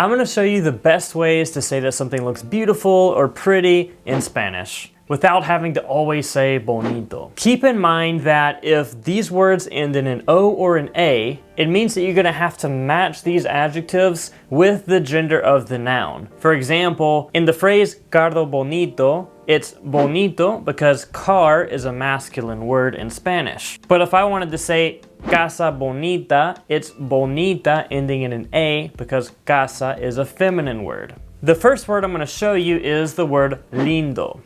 I'm going to show you the best ways to say that something looks beautiful or pretty in Spanish without having to always say bonito. Keep in mind that if these words end in an O or an A, it means that you're going to have to match these adjectives with the gender of the noun. For example, in the phrase carro bonito, it's bonito because car is a masculine word in Spanish. But if I wanted to say casa bonita, it's bonita ending in an A because casa is a feminine word. The first word I'm going to show you is the word lindo.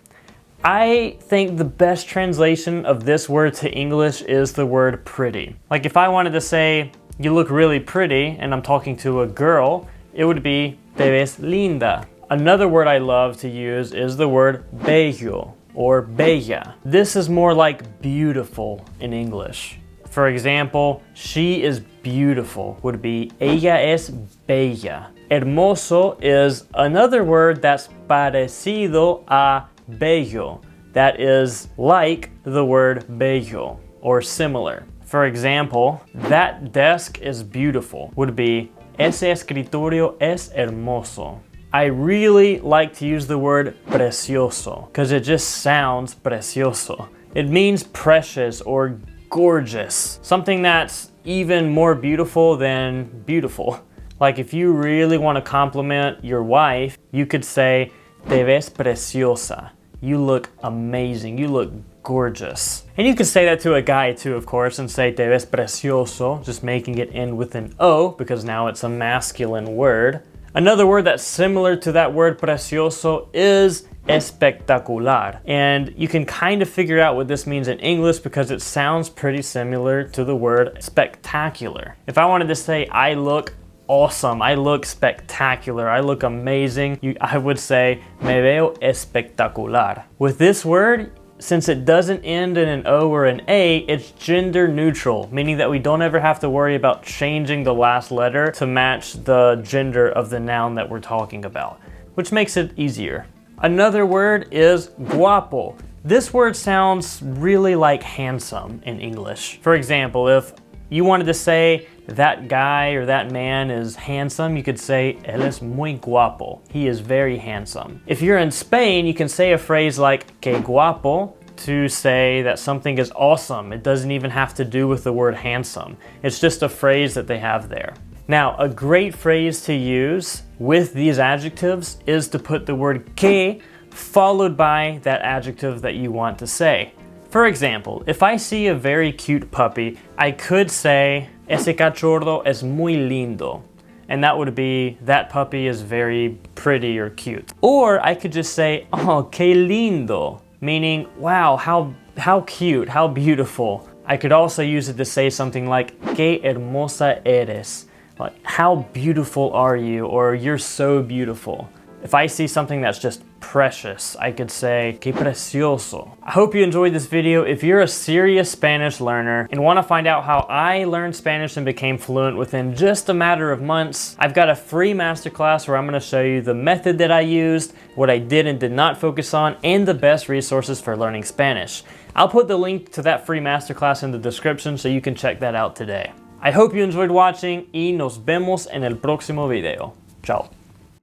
I think the best translation of this word to English is the word pretty. Like if I wanted to say, you look really pretty, and I'm talking to a girl, it would be te ves linda. Another word I love to use is the word bello or bella. This is more like beautiful in English. For example, she is beautiful would be ella es bella. Hermoso is another word that's parecido a bello. That is like the word bello or similar. For example, that desk is beautiful would be ese escritorio es hermoso. I really like to use the word precioso because it just sounds precioso. It means precious or gorgeous. Something that's even more beautiful than beautiful. Like if you really want to compliment your wife, you could say, te ves preciosa. You look amazing. You look gorgeous. And you can say that to a guy too, of course, and say te ves precioso, just making it end with an O because now it's a masculine word. Another word that's similar to that word precioso is espectacular. And you can kind of figure out what this means in English because it sounds pretty similar to the word spectacular. If I wanted to say I look awesome, I look spectacular, I look amazing, I would say me veo espectacular. With this word, since it doesn't end in an O or an A, it's gender neutral, meaning that we don't ever have to worry about changing the last letter to match the gender of the noun that we're talking about, which makes it easier. Another word is guapo. This word sounds really like handsome in English. For example, if you wanted to say that guy or that man is handsome, you could say él es muy guapo. He is very handsome. If you're in Spain, you can say a phrase like que guapo to say that something is awesome. It doesn't even have to do with the word handsome. It's just a phrase that they have there. Now, a great phrase to use with these adjectives is to put the word que followed by that adjective that you want to say. For example, if I see a very cute puppy, I could say, ese cachorro es muy lindo. And that would be, that puppy is very pretty or cute. Or I could just say, oh, que lindo, meaning, wow, how cute, how beautiful. I could also use it to say something like, que hermosa eres. Like, how beautiful are you? Or you're so beautiful. If I see something that's just precious, I could say, que precioso. I hope you enjoyed this video. If you're a serious Spanish learner and want to find out how I learned Spanish and became fluent within just a matter of months, I've got a free masterclass where I'm going to show you the method that I used, what I did and did not focus on, and the best resources for learning Spanish. I'll put the link to that free masterclass in the description so you can check that out today. I hope you enjoyed watching y nos vemos en el próximo video. Ciao.